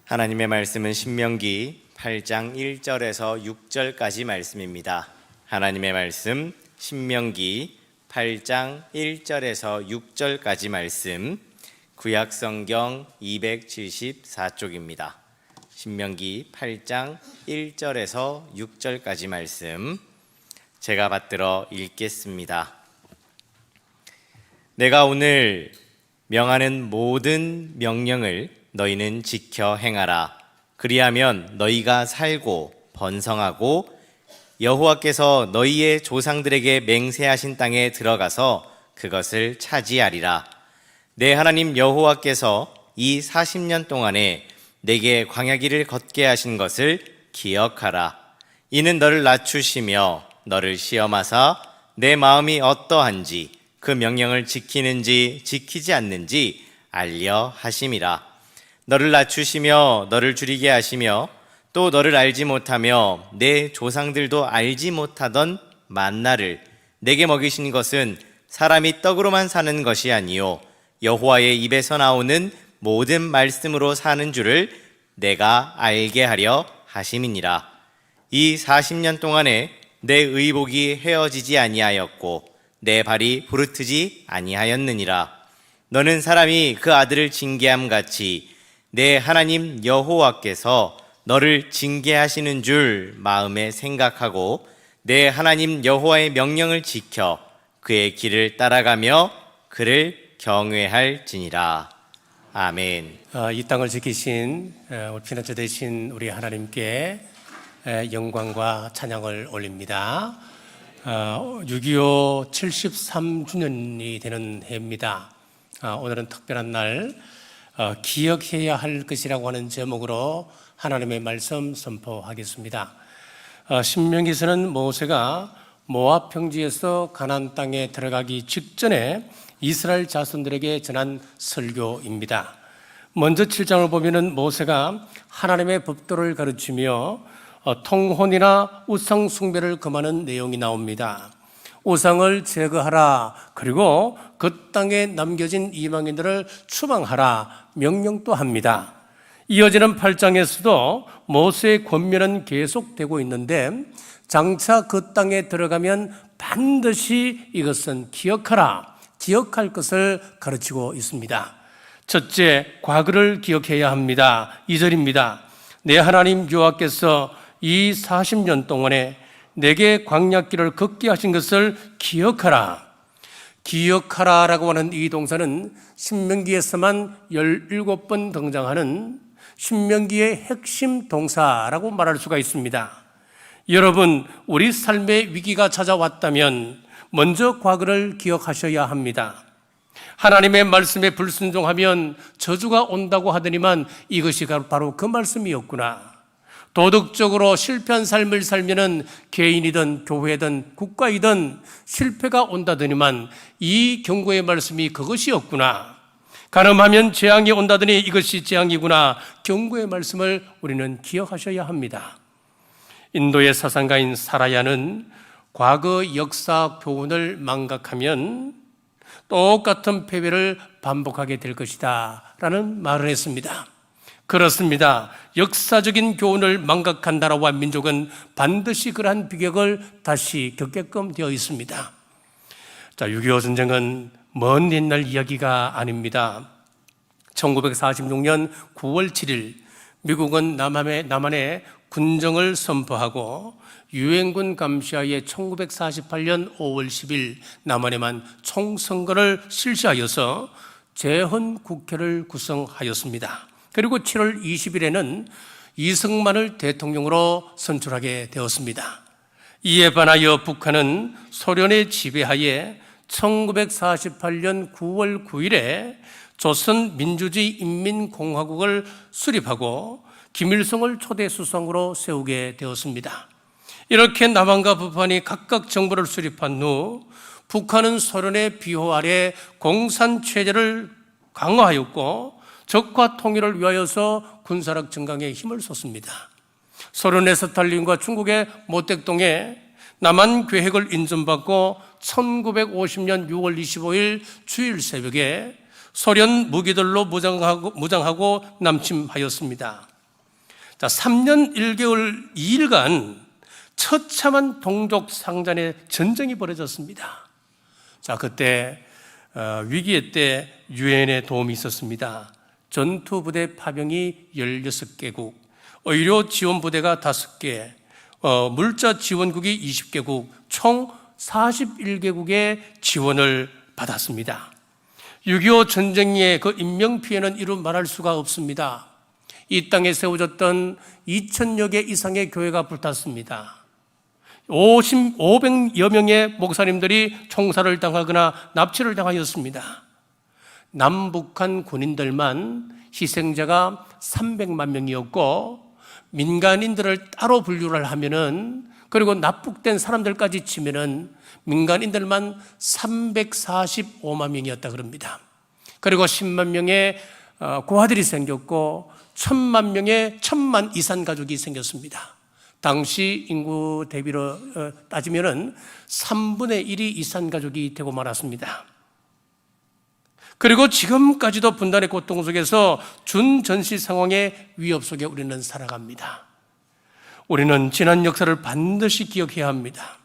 하나님의 말씀은 신명기 8장 1절에서 6절까지 말씀입니다. 하나님의 말씀 신명기 8장 1절에서 6절까지 말씀, 구약성경 274쪽입니다. 신명기 8장 1절에서 6절까지 말씀 제가 받들어 읽겠습니다. 내가 오늘 명하는 모든 명령을 너희는 지켜 행하라. 그리하면 너희가 살고 번성하고 여호와께서 너희의 조상들에게 맹세하신 땅에 들어가서 그것을 차지하리라. 내 하나님 여호와께서 이 40년 동안에 내게 광야길을 걷게 하신 것을 기억하라. 이는 너를 낮추시며 너를 시험하사 내 마음이 어떠한지 그 명령을 지키는지 지키지 않는지 알려 하심이라. 너를 낮추시며 너를 줄이게 하시며 또 너를 알지 못하며 내 조상들도 알지 못하던 만나를 내게 먹이신 것은 사람이 떡으로만 사는 것이 아니요 여호와의 입에서 나오는 모든 말씀으로 사는 줄을 내가 알게 하려 하심이니라. 이 40년 동안에 내 의복이 헤어지지 아니하였고 내 발이 부르트지 아니하였느니라. 너는 사람이 그 아들을 징계함 같이 내 하나님 여호와께서 너를 징계하시는 줄 마음에 생각하고 내 하나님 여호와의 명령을 지켜 그의 길을 따라가며 그를 경외할지니라. 아멘. 이 땅을 지키신 우리 피난처 되신 우리 하나님께 영광과 찬양을 올립니다. 6.25 73주년이 되는 해입니다. 오늘은 특별한 날, 기억해야 할 것이라고 하는 제목으로 하나님의 말씀 선포하겠습니다. 신명기서는 모세가 모압 평지에서 가나안 땅에 들어가기 직전에 이스라엘 자손들에게 전한 설교입니다. 먼저 7장을 보면은 모세가 하나님의 법도를 가르치며 통혼이나 우상 숭배를 금하는 내용이 나옵니다. 우상을 제거하라, 그리고 그 땅에 남겨진 이방인들을 추방하라 명령도 합니다. 이어지는 8장에서도 모세의 권면은 계속되고 있는데 장차 그 땅에 들어가면 반드시 이것은 기억하라, 기억할 것을 가르치고 있습니다. 첫째, 과거를 기억해야 합니다. 2절입니다. 내 하나님 여호와께서 이 40년 동안에 내게 광야길을 걷게 하신 것을 기억하라. 기억하라라고 하는 이 동사는 신명기에서만 17번 등장하는 신명기의 핵심 동사라고 말할 수가 있습니다. 여러분, 우리 삶의 위기가 찾아왔다면 먼저 과거를 기억하셔야 합니다. 하나님의 말씀에 불순종하면 저주가 온다고 하더니만 이것이 바로 그 말씀이었구나. 도덕적으로 실패한 삶을 살면은 개인이든 교회든 국가이든 실패가 온다더니만 이 경고의 말씀이 그것이었구나. 가늠하면 재앙이 온다더니 이것이 재앙이구나. 경고의 말씀을 우리는 기억하셔야 합니다. 인도의 사상가인 사라야는 과거 역사 교훈을 망각하면 똑같은 패배를 반복하게 될 것이다 라는 말을 했습니다. 그렇습니다. 역사적인 교훈을 망각한 나라와 민족은 반드시 그러한 비극을 다시 겪게끔 되어 있습니다. 6.25 전쟁은 먼 옛날 이야기가 아닙니다. 1946년 9월 7일 미국은 남한에 군정을 선포하고 유엔군 감시하에 1948년 5월 10일 남한에만 총선거를 실시하여서 재헌국회를 구성하였습니다. 그리고 7월 20일에는 이승만을 대통령으로 선출하게 되었습니다. 이에 반하여 북한은 소련의 지배하에 1948년 9월 9일에 조선민주주의 인민공화국을 수립하고 김일성을 초대 수상으로 세우게 되었습니다. 이렇게 남한과 북한이 각각 정부를 수립한 후 북한은 소련의 비호 아래 공산체제를 강화하였고 적과 통일을 위하여서 군사력 증강에 힘을 쏟습니다. 소련의 스탈린과 중국의 모택동에 남한 계획을 인정받고 1950년 6월 25일 주일 새벽에 소련 무기들로 무장하고 남침하였습니다. 자, 3년 1개월 2일간 처참한 동족 상잔의 전쟁이 벌어졌습니다. 자, 그때 위기의 때 유엔의 도움이 있었습니다. 전투부대 파병이 16개국, 의료 지원 부대가 5개, 물자 지원국이 20개국, 총 41개국의 지원을 받았습니다. 6.25 전쟁의 그 인명피해는 이루 말할 수가 없습니다. 이 땅에 세워졌던 2,000여 개 이상의 교회가 불탔습니다. 500여 명의 목사님들이 총살을 당하거나 납치를 당하였습니다. 남북한 군인들만 희생자가 300만 명이었고, 민간인들을 따로 분류를 하면은, 그리고 납북된 사람들까지 치면은 민간인들만 345만 명이었다 그럽니다. 그리고 10만 명의 고아들이 생겼고 1,000만 명의 1,000만 이산 가족이 생겼습니다. 당시 인구 대비로 따지면은 3분의 1이 이산 가족이 되고 말았습니다. 그리고 지금까지도 분단의 고통 속에서 준전시 상황의 위협 속에 우리는 살아갑니다. 우리는 지난 역사를 반드시 기억해야 합니다.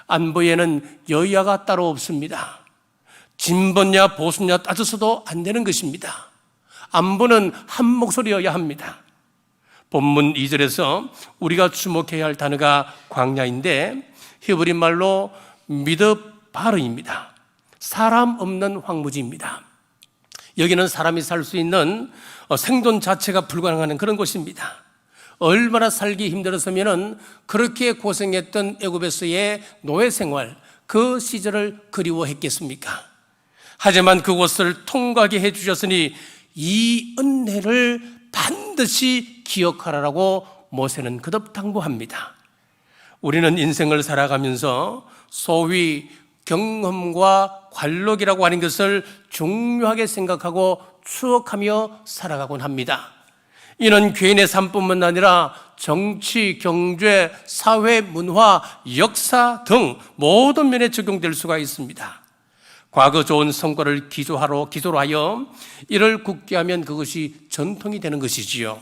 안보에는 여야가 따로 없습니다. 진보냐 보수냐 따져서도 안 되는 것입니다. 안보는 한 목소리여야 합니다. 본문 2절에서 우리가 주목해야 할 단어가 광야인데 히브리 말로 미드바르입니다. 사람 없는 황무지입니다. 여기는 사람이 살 수 있는 생존 자체가 불가능한 그런 곳입니다. 얼마나 살기 힘들었으면 그렇게 고생했던 애굽에서의 노예 생활, 그 시절을 그리워했겠습니까? 하지만 그곳을 통과하게 해주셨으니 이 은혜를 반드시 기억하라고 모세는 거듭 당부합니다. 우리는 인생을 살아가면서 소위 경험과 관록이라고 하는 것을 중요하게 생각하고 추억하며 살아가곤 합니다. 이는 개인의 삶뿐만 아니라 정치, 경제, 사회, 문화, 역사 등 모든 면에 적용될 수가 있습니다. 과거 좋은 성과를 기조로 하여 이를 굳게 하면 그것이 전통이 되는 것이지요.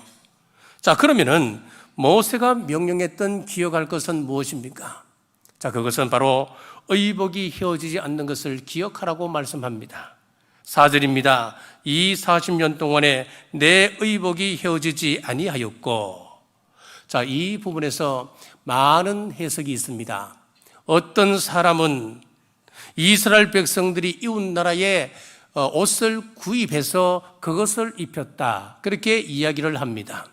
자, 그러면은 모세가 명령했던 기억할 것은 무엇입니까? 자, 그것은 바로 의복이 헤어지지 않는 것을 기억하라고 말씀합니다. 4절입니다. 이 40년 동안에 내 의복이 헤어지지 아니하였고. 자, 이 부분에서 많은 해석이 있습니다. 어떤 사람은 이스라엘 백성들이 이웃 나라에 옷을 구입해서 그것을 입혔다, 그렇게 이야기를 합니다.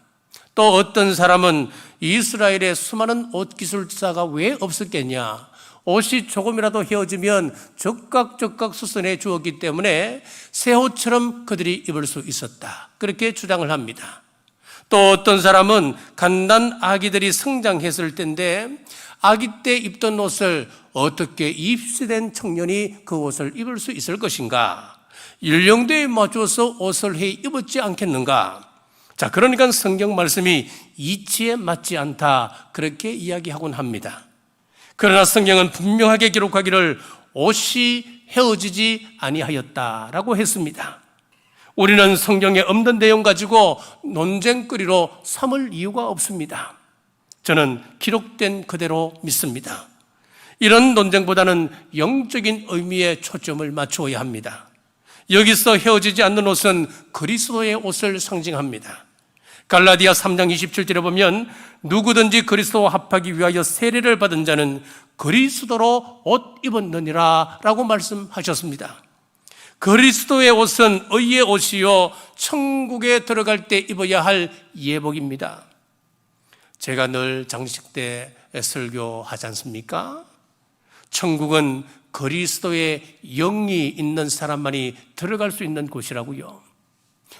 또 어떤 사람은 이스라엘에 수많은 옷 기술사가 왜 없었겠냐, 옷이 조금이라도 헤어지면 적각 수선해 주었기 때문에 새 옷처럼 그들이 입을 수 있었다, 그렇게 주장을 합니다. 또 어떤 사람은 갓난 아기들이 성장했을 때인데 아기 때 입던 옷을 어떻게 입시된 청년이 그 옷을 입을 수 있을 것인가, 연령대에 맞춰서 옷을 해 입었지 않겠는가. 자, 그러니까 성경 말씀이 이치에 맞지 않다, 그렇게 이야기하곤 합니다. 그러나 성경은 분명하게 기록하기를 옷이 헤어지지 아니하였다라고 했습니다. 우리는 성경에 없는 내용 가지고 논쟁거리로 삼을 이유가 없습니다. 저는 기록된 그대로 믿습니다. 이런 논쟁보다는 영적인 의미에 초점을 맞추어야 합니다. 여기서 헤어지지 않는 옷은 그리스도의 옷을 상징합니다. 갈라디아 3장 27절에 보면 누구든지 그리스도와 합하기 위하여 세례를 받은 자는 그리스도로 옷 입었느니라 라고 말씀하셨습니다. 그리스도의 옷은 의의 옷이요 천국에 들어갈 때 입어야 할 예복입니다. 제가 늘 장식 때 설교하지 않습니까? 천국은 그리스도의 영이 있는 사람만이 들어갈 수 있는 곳이라고요.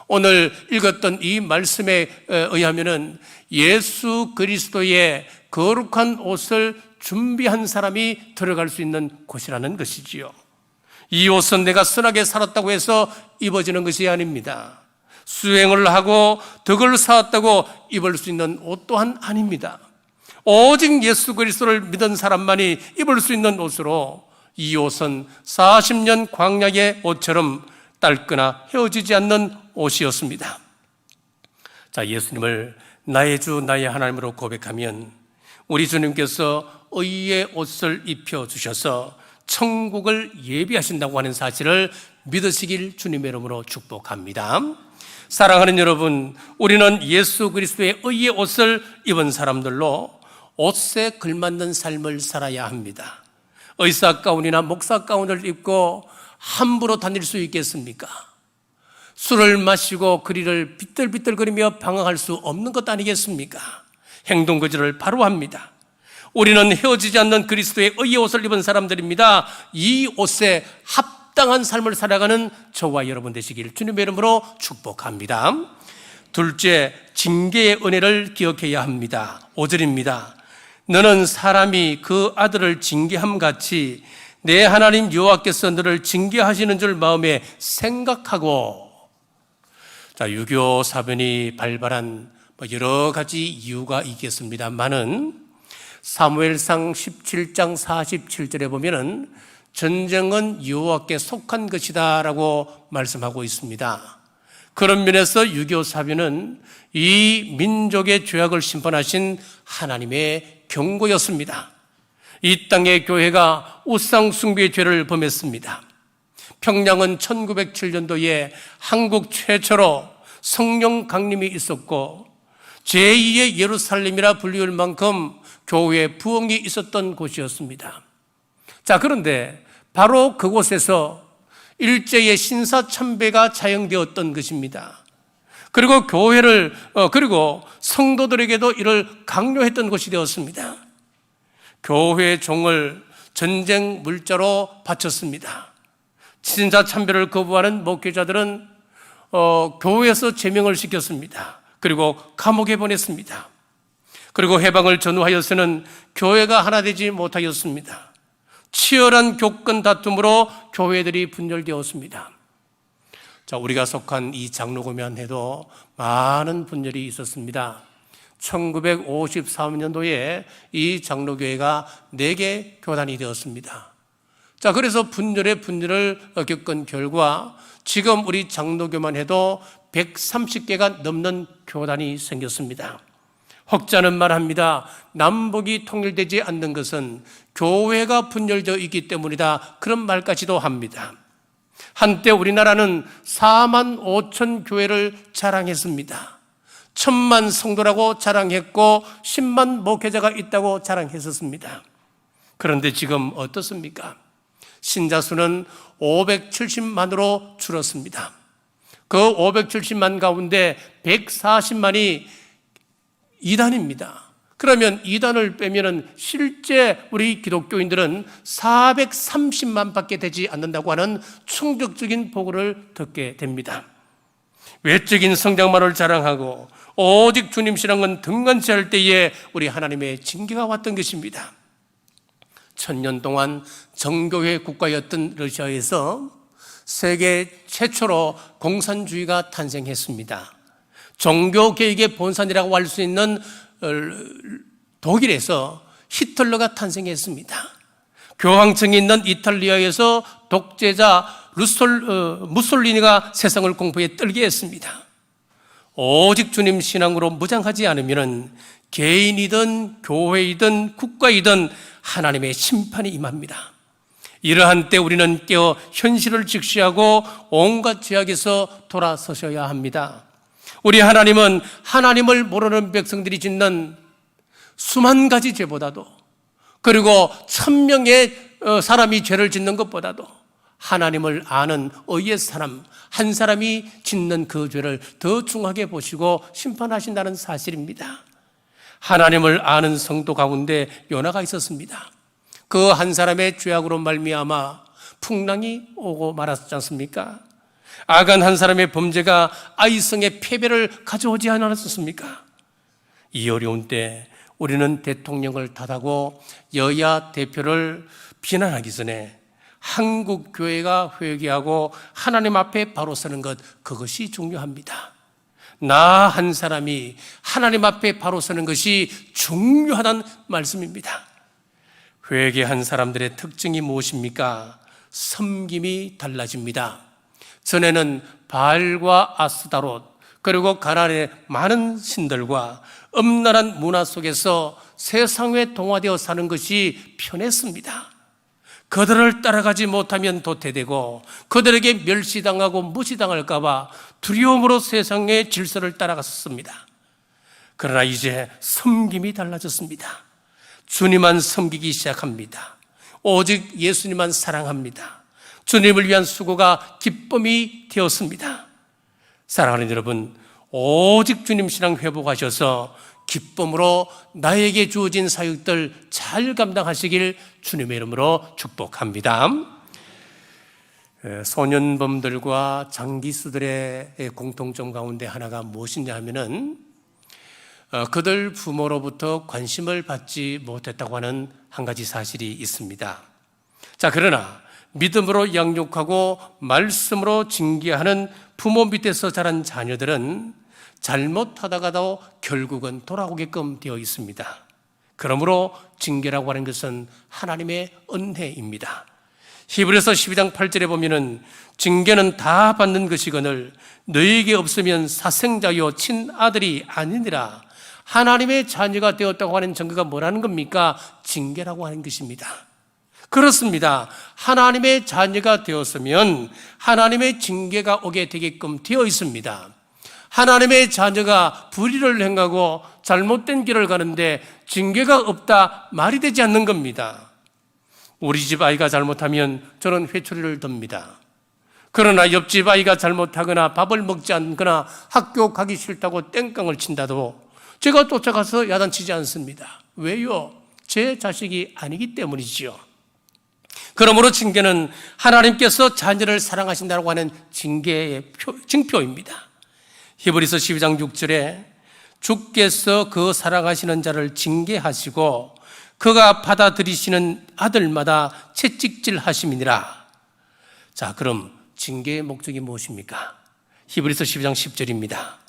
오늘 읽었던 이 말씀에 의하면은 예수 그리스도의 거룩한 옷을 준비한 사람이 들어갈 수 있는 곳이라는 것이지요. 이 옷은 내가 선하게 살았다고 해서 입어지는 것이 아닙니다. 수행을 하고 덕을 쌓았다고 입을 수 있는 옷 또한 아닙니다. 오직 예수 그리스도를 믿은 사람만이 입을 수 있는 옷으로, 이 옷은 40년 광야의 옷처럼 딸거나 헤어지지 않는 옷이었습니다. 자, 예수님을 나의 주, 나의 하나님으로 고백하면 우리 주님께서 의의 옷을 입혀주셔서 천국을 예비하신다고 하는 사실을 믿으시길 주님의 이름으로 축복합니다. 사랑하는 여러분, 우리는 예수 그리스도의 의의 옷을 입은 사람들로 옷에 걸맞는 삶을 살아야 합니다. 의사 가운이나 목사 가운을 입고 함부로 다닐 수 있겠습니까? 술을 마시고 그리를 비틀비틀거리며 방황할 수 없는 것 아니겠습니까? 행동 거지를 바로 합니다. 우리는 헤어지지 않는 그리스도의 의의 옷을 입은 사람들입니다. 이 옷에 합당한 삶을 살아가는 저와 여러분 되시길 주님의 이름으로 축복합니다. 둘째, 징계의 은혜를 기억해야 합니다. 5절입니다. 너는 사람이 그 아들을 징계함 같이 내 하나님 여호와께서 너를 징계하시는 줄 마음에 생각하고. 자, 유교 사변이 발발한 여러 가지 이유가 있겠습니다만은 사무엘상 17장 47절에 보면은 전쟁은 여호와께 속한 것이다라고 말씀하고 있습니다. 그런 면에서 유교 사변은 이 민족의 죄악을 심판하신 하나님의 경고였습니다. 이 땅의 교회가 우상 숭배의 죄를 범했습니다. 평양은 1907년도에 한국 최초로 성령 강림이 있었고 제2의 예루살렘이라 불리울 만큼 교회에 부흥이 있었던 곳이었습니다. 자, 그런데 바로 그곳에서 일제의 신사참배가 자행되었던 것입니다. 그리고 교회를 그리고 성도들에게도 이를 강요했던 것이 되었습니다. 교회 종을 전쟁 물자로 바쳤습니다. 신사참배를 거부하는 목회자들은 교회에서 제명을 시켰습니다. 그리고 감옥에 보냈습니다. 그리고 해방을 전후하여서는 교회가 하나 되지 못하였습니다. 치열한 교권 다툼으로 교회들이 분열되었습니다. 자, 우리가 속한 이 장로교만 해도 많은 분열이 있었습니다. 1953년도에 이 장로교회가 4개 교단이 되었습니다. 자, 그래서 분열을 겪은 결과 지금 우리 장로교만 해도 130개가 넘는 교단이 생겼습니다. 혹자는 말합니다. 남북이 통일되지 않는 것은 교회가 분열되어 있기 때문이다. 그런 말까지도 합니다. 한때 우리나라는 4만 5천 교회를 자랑했습니다. 1,000만 성도라고 자랑했고 10만 목회자가 있다고 자랑했었습니다. 그런데 지금 어떻습니까? 신자 수는 570만으로 줄었습니다. 그 570만 가운데 140만이 이단입니다. 그러면 이단을 빼면은 실제 우리 기독교인들은 430만 밖에 되지 않는다고 하는 충격적인 보고를 듣게 됩니다. 외적인 성장만을 자랑하고 오직 주님 신앙은 등한치 할 때에 우리 하나님의 징계가 왔던 것입니다. 1000년 동안 정교회 국가였던 러시아에서 세계 최초로 공산주의가 탄생했습니다. 종교개혁의 본산이라고 할 수 있는 독일에서 히틀러가 탄생했습니다. 교황청이 있는 이탈리아에서 독재자 무솔리니가 세상을 공포에 떨게 했습니다. 오직 주님 신앙으로 무장하지 않으면 개인이든 교회이든 국가이든 하나님의 심판이 임합니다. 이러한 때 우리는 깨어 현실을 직시하고 온갖 죄악에서 돌아서셔야 합니다. 우리 하나님은 하나님을 모르는 백성들이 짓는 수만 가지 죄보다도 그리고 1000명의 사람이 죄를 짓는 것보다도 하나님을 아는 의의 사람 한 사람이 짓는 그 죄를 더 중하게 보시고 심판하신다는 사실입니다. 하나님을 아는 성도 가운데 요나가 있었습니다. 그 한 사람의 죄악으로 말미암아 풍랑이 오고 말았지 않습니까? 아간 한 사람의 범죄가 아이성의 패배를 가져오지 않았습니까? 이 어려운 때 우리는 대통령을 탓하고 여야 대표를 비난하기 전에 한국 교회가 회개하고 하나님 앞에 바로 서는 것, 그것이 중요합니다. 나 한 사람이 하나님 앞에 바로 서는 것이 중요하다는 말씀입니다. 회개한 사람들의 특징이 무엇입니까? 섬김이 달라집니다. 전에는 바알과 아스다롯, 그리고 가나안의 많은 신들과 엄란한 문화 속에서 세상에 동화되어 사는 것이 편했습니다. 그들을 따라가지 못하면 도태되고 그들에게 멸시당하고 무시당할까 봐 두려움으로 세상의 질서를 따라갔습니다. 그러나 이제 섬김이 달라졌습니다. 주님만 섬기기 시작합니다. 오직 예수님만 사랑합니다. 주님을 위한 수고가 기쁨이 되었습니다. 사랑하는 여러분, 오직 주님 신앙 회복하셔서 기쁨으로 나에게 주어진 사역들 잘 감당하시길 주님의 이름으로 축복합니다. 소년범들과 장기수들의 공통점 가운데 하나가 무엇이냐 하면은 그들 부모로부터 관심을 받지 못했다고 하는 한 가지 사실이 있습니다. 자, 그러나 믿음으로 양육하고 말씀으로 징계하는 부모 밑에서 자란 자녀들은 잘못하다가도 결국은 돌아오게끔 되어 있습니다. 그러므로 징계라고 하는 것은 하나님의 은혜입니다. 히브리서 12장 8절에 보면은 징계는 다 받는 것이거늘 너희에게 없으면 사생자요 친아들이 아니니라. 하나님의 자녀가 되었다고 하는 증거가 뭐라는 겁니까? 징계라고 하는 것입니다. 그렇습니다. 하나님의 자녀가 되었으면 하나님의 징계가 오게 되게끔 되어 있습니다. 하나님의 자녀가 불의를 행하고 잘못된 길을 가는데 징계가 없다 말이 되지 않는 겁니다. 우리 집 아이가 잘못하면 저는 회초리를 듭니다. 그러나 옆집 아이가 잘못하거나 밥을 먹지 않거나 학교 가기 싫다고 땡깡을 친다도 제가 쫓아가서 야단치지 않습니다. 왜요? 제 자식이 아니기 때문이지요. 그러므로 징계는 하나님께서 자녀를 사랑하신다고 하는 징계의 징표입니다. 히브리서 12장 6절에 주께서 그 사랑하시는 자를 징계하시고 그가 받아들이시는 아들마다 채찍질 하심이니라. 자, 그럼 징계의 목적이 무엇입니까? 히브리서 12장 10절입니다.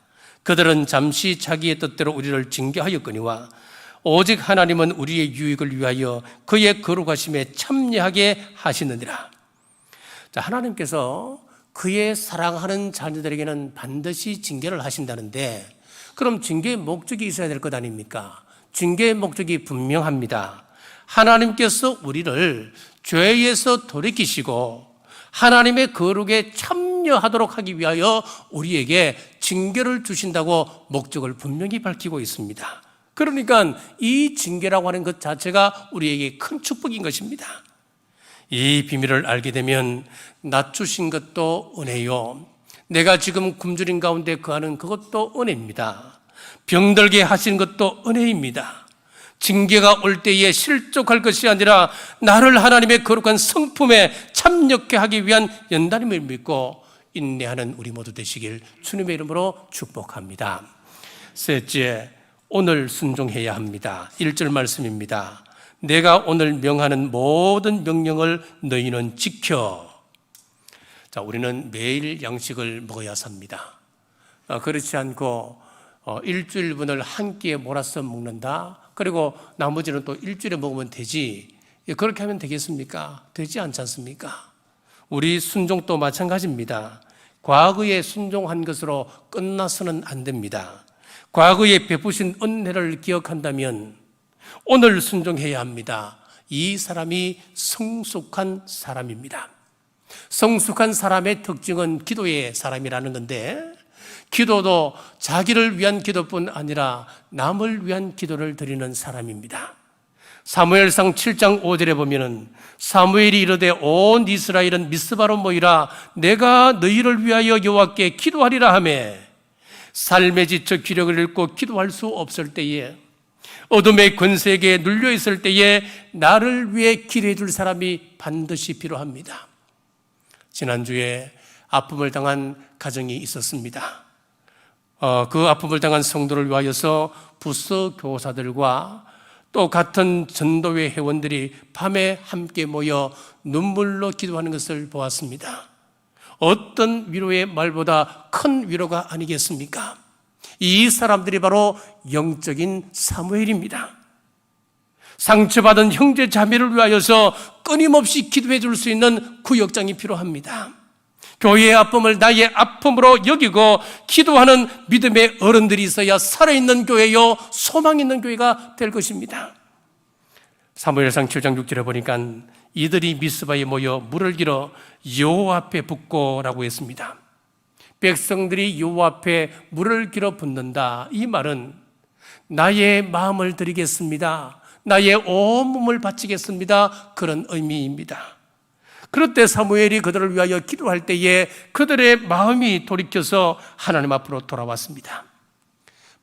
그들은 잠시 자기의 뜻대로 우리를 징계하였거니와 오직 하나님은 우리의 유익을 위하여 그의 거룩하심에 참여하게 하시느니라. 자, 하나님께서 그의 사랑하는 자녀들에게는 반드시 징계를 하신다는데 그럼 징계의 목적이 있어야 될 것 아닙니까? 징계의 목적이 분명합니다. 하나님께서 우리를 죄에서 돌이키시고 하나님의 거룩에 참여하도록 하기 위하여 우리에게 징계를 주신다고 목적을 분명히 밝히고 있습니다. 그러니까 이 징계라고 하는 것 자체가 우리에게 큰 축복인 것입니다. 이 비밀을 알게 되면 낮추신 것도 은혜요, 내가 지금 굶주린 가운데 거하는 그것도 은혜입니다. 병들게 하신 것도 은혜입니다. 징계가 올 때에 실족할 것이 아니라 나를 하나님의 거룩한 성품에 참여케 하기 위한 연단임을 믿고 인내하는 우리 모두 되시길 주님의 이름으로 축복합니다. 셋째, 오늘 순종해야 합니다. 1절 말씀입니다. 내가 오늘 명하는 모든 명령을 너희는 지켜. 자, 우리는 매일 양식을 먹어야 삽니다. 그렇지 않고 일주일분을 한 끼에 몰아서 먹는다. 그리고 나머지는 또 일주일에 먹으면 되지. 그렇게 하면 되겠습니까? 되지 않지 않습니까? 우리 순종도 마찬가지입니다. 과거에 순종한 것으로 끝나서는 안 됩니다. 과거에 베푸신 은혜를 기억한다면 오늘 순종해야 합니다. 이 사람이 성숙한 사람입니다. 성숙한 사람의 특징은 기도의 사람이라는 건데, 기도도 자기를 위한 기도뿐 아니라 남을 위한 기도를 드리는 사람입니다. 사무엘상 7장 5절에 보면은 사무엘이 이르되 온 이스라엘은 미스바로 모이라 내가 너희를 위하여 여호와께 기도하리라 하매, 삶에 지쳐 기력을 잃고 기도할 수 없을 때에, 어둠의 권세에 눌려 있을 때에 나를 위해 기도해 줄 사람이 반드시 필요합니다. 지난주에 아픔을 당한 가정이 있었습니다. 그 아픔을 당한 성도를 위하여서 부서 교사들과 또 같은 전도회 회원들이 밤에 함께 모여 눈물로 기도하는 것을 보았습니다. 어떤 위로의 말보다 큰 위로가 아니겠습니까? 이 사람들이 바로 영적인 사무엘입니다. 상처받은 형제 자매를 위하여서 끊임없이 기도해 줄 수 있는 구역장이 필요합니다. 교회의 아픔을 나의 아픔으로 여기고 기도하는 믿음의 어른들이 있어야 살아있는 교회요, 소망 있는 교회가 될 것입니다. 사무엘상 7장 6절에 보니까 이들이 미스바에 모여 물을 길어 여호와 앞에 붓고라고 했습니다. 백성들이 여호와 앞에 물을 길어 붓는다. 이 말은 나의 마음을 드리겠습니다, 나의 온 몸을 바치겠습니다, 그런 의미입니다. 그럴 때 사무엘이 그들을 위하여 기도할 때에 그들의 마음이 돌이켜서 하나님 앞으로 돌아왔습니다.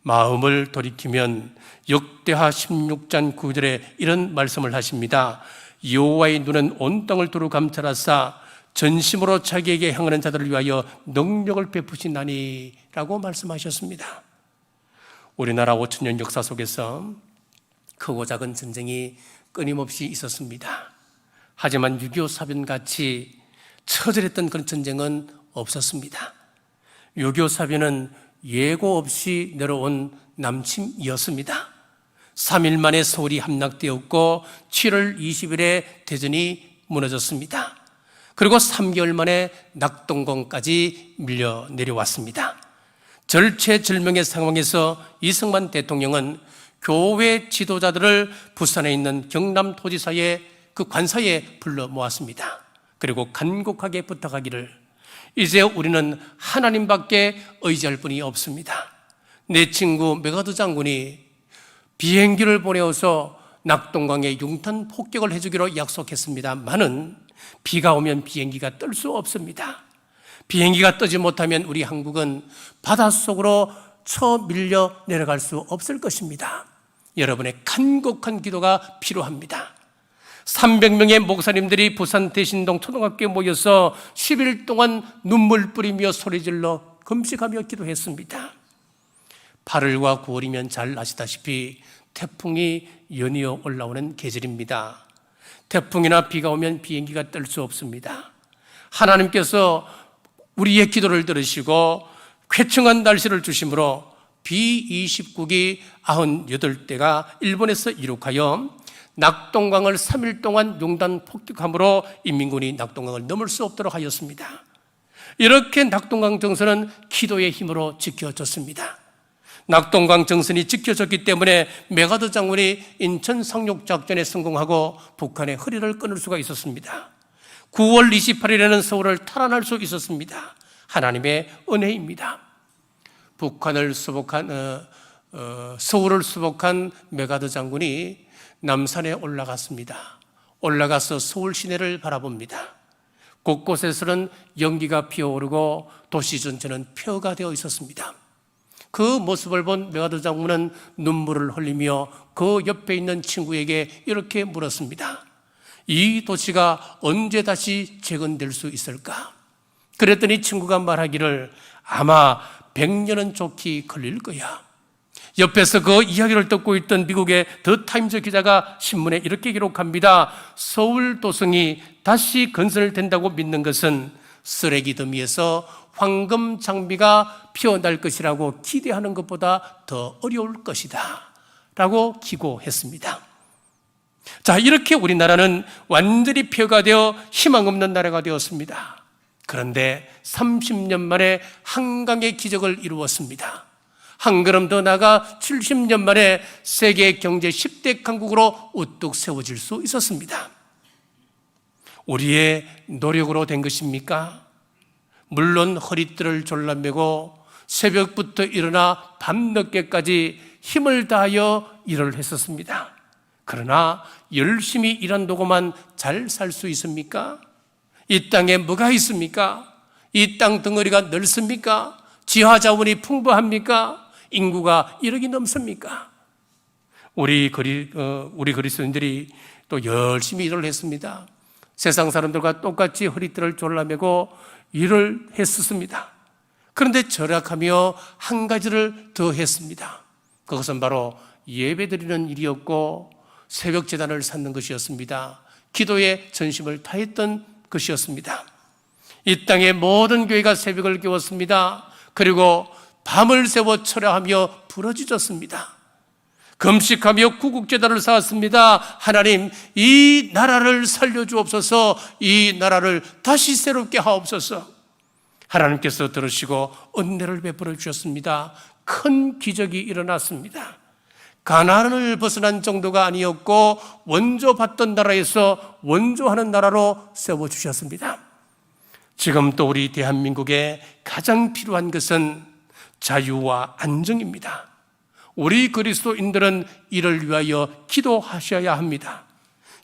마음을 돌이키면 역대하 16장 9절에 이런 말씀을 하십니다. 여호와의 눈은 온 땅을 두루 감찰하사 전심으로 자기에게 향하는 자들을 위하여 능력을 베푸시나니 라고 말씀하셨습니다. 우리나라 5천년 역사 속에서 크고 작은 전쟁이 끊임없이 있었습니다. 하지만 6.25 사변같이 처절했던 그런 전쟁은 없었습니다. 6.25 사변은 예고 없이 내려온 남침이었습니다. 3일 만에 서울이 함락되었고 7월 20일에 대전이 무너졌습니다. 그리고 3개월 만에 낙동강까지 밀려 내려왔습니다. 절체절명의 상황에서 이승만 대통령은 교회 지도자들을 부산에 있는 경남도지사의 그 관사에 불러 모았습니다. 그리고 간곡하게 부탁하기를, 이제 우리는 하나님밖에 의지할 분이 없습니다. 내 친구 메가드 장군이 비행기를 보내어서 낙동강에 융탄 폭격을 해주기로 약속했습니다만은 비가 오면 비행기가 뜰 수 없습니다. 비행기가 뜨지 못하면 우리 한국은 바닷속으로 쳐밀려 내려갈 수 없을 것입니다. 여러분의 간곡한 기도가 필요합니다. 300명의 목사님들이 부산 대신동 초등학교에 모여서 10일 동안 눈물 뿌리며 소리질러 금식하며 기도했습니다. 8월과 9월이면 잘 아시다시피 태풍이 연이어 올라오는 계절입니다. 태풍이나 비가 오면 비행기가 뜰 수 없습니다. 하나님께서 우리의 기도를 들으시고 쾌청한 날씨를 주심으로 B-29기 98대가 일본에서 이륙하여 낙동강을 3일 동안 용단 폭격함으로 인민군이 낙동강을 넘을 수 없도록 하였습니다. 이렇게 낙동강 정선은 기도의 힘으로 지켜졌습니다. 낙동강 정선이 지켜졌기 때문에 메가드 장군이 인천 상륙작전에 성공하고 북한의 허리를 끊을 수가 있었습니다. 9월 28일에는 서울을 탈환할 수 있었습니다. 하나님의 은혜입니다. 북한을 수복한 서울을 수복한 메가드 장군이 남산에 올라갔습니다. 올라가서 서울 시내를 바라봅니다. 곳곳에서는 연기가 피어오르고 도시 전체는 폐허가 되어 있었습니다. 그 모습을 본 메가드 장군은 눈물을 흘리며 그 옆에 있는 친구에게 이렇게 물었습니다. 이 도시가 언제 다시 재건될 수 있을까? 그랬더니 친구가 말하기를 아마 100년은 좋게 걸릴 거야. 옆에서 그 이야기를 듣고 있던 미국의 더 타임즈 기자가 신문에 이렇게 기록합니다. 서울 도성이 다시 건설된다고 믿는 것은 쓰레기 더미에서 황금 장미가 피어날 것이라고 기대하는 것보다 더 어려울 것이다 라고 기고했습니다. 자, 이렇게 우리나라는 완전히 폐허가 되어 희망 없는 나라가 되었습니다. 그런데 30년 만에 한강의 기적을 이루었습니다. 한 걸음 더 나아가 70년 만에 세계 경제 10대 강국으로 우뚝 세워질 수 있었습니다. 우리의 노력으로 된 것입니까? 물론 허리띠를 졸라매고 새벽부터 일어나 밤늦게까지 힘을 다하여 일을 했었습니다. 그러나 열심히 일한다고만 잘 살 수 있습니까? 이 땅에 뭐가 있습니까? 이 땅 덩어리가 넓습니까? 지하 자원이 풍부합니까? 인구가 1억이 넘습니까? 우리 그리스도인들이 또 열심히 일을 했습니다. 세상 사람들과 똑같이 허리띠를 졸라매고 일을 했었습니다. 그런데 절약하며 한 가지를 더 했습니다. 그것은 바로 예배드리는 일이었고 새벽 제단을 쌓는 것이었습니다. 기도에 전심을 다했던 것이었습니다. 이 땅의 모든 교회가 새벽을 깨웠습니다. 그리고 밤을 새워 철야하며 부르짖었습니다. 금식하며 구국제단을 쌓았습니다. 하나님, 이 나라를 살려주옵소서, 이 나라를 다시 새롭게 하옵소서. 하나님께서 들으시고 은혜를 베풀어 주셨습니다. 큰 기적이 일어났습니다. 가나안을 벗어난 정도가 아니었고 원조받던 나라에서 원조하는 나라로 세워주셨습니다. 지금 또 우리 대한민국에 가장 필요한 것은 자유와 안정입니다. 우리 그리스도인들은 이를 위하여 기도하셔야 합니다.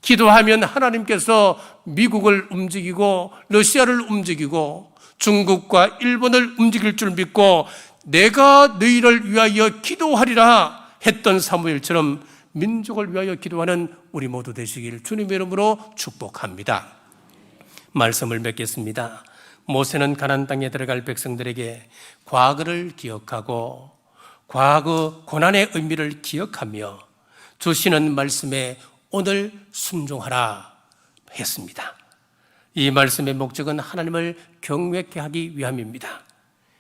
기도하면 하나님께서 미국을 움직이고 러시아를 움직이고 중국과 일본을 움직일 줄 믿고 내가 너희를 위하여 기도하리라 했던 사무엘처럼 민족을 위하여 기도하는 우리 모두 되시길 주님의 이름으로 축복합니다. 말씀을 맺겠습니다. 모세는 가나안 땅에 들어갈 백성들에게 과거를 기억하고 과거 고난의 의미를 기억하며 주시는 말씀에 오늘 순종하라 했습니다. 이 말씀의 목적은 하나님을 경외케 하기 위함입니다.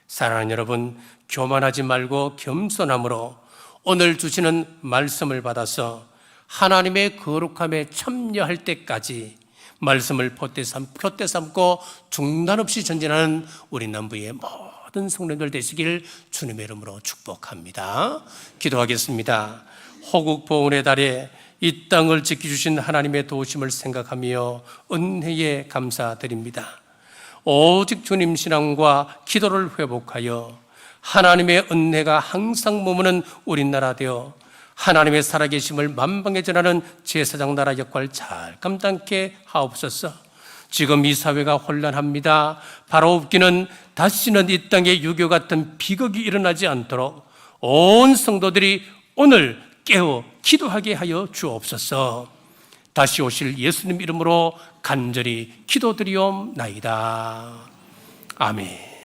사랑하는 여러분, 교만하지 말고 겸손함으로 오늘 주시는 말씀을 받아서 하나님의 거룩함에 참여할 때까지 말씀을 표대 삼고 중단 없이 전진하는 우리 남부의 모든 성도들 되시길 주님의 이름으로 축복합니다. 기도하겠습니다. 호국 보훈의 달에 이 땅을 지켜주신 하나님의 도우심을 생각하며 은혜에 감사드립니다. 오직 주님 신앙과 기도를 회복하여 하나님의 은혜가 항상 머무는 우리나라 되어 하나님의 살아계심을 만방에 전하는 제사장 나라 역할 잘 감당케 하옵소서. 지금 이 사회가 혼란합니다. 바라옵기는 다시는 이 땅에 유교 같은 비극이 일어나지 않도록 온 성도들이 오늘 깨어 기도하게 하여 주옵소서. 다시 오실 예수님 이름으로 간절히 기도드리옵나이다. 아멘.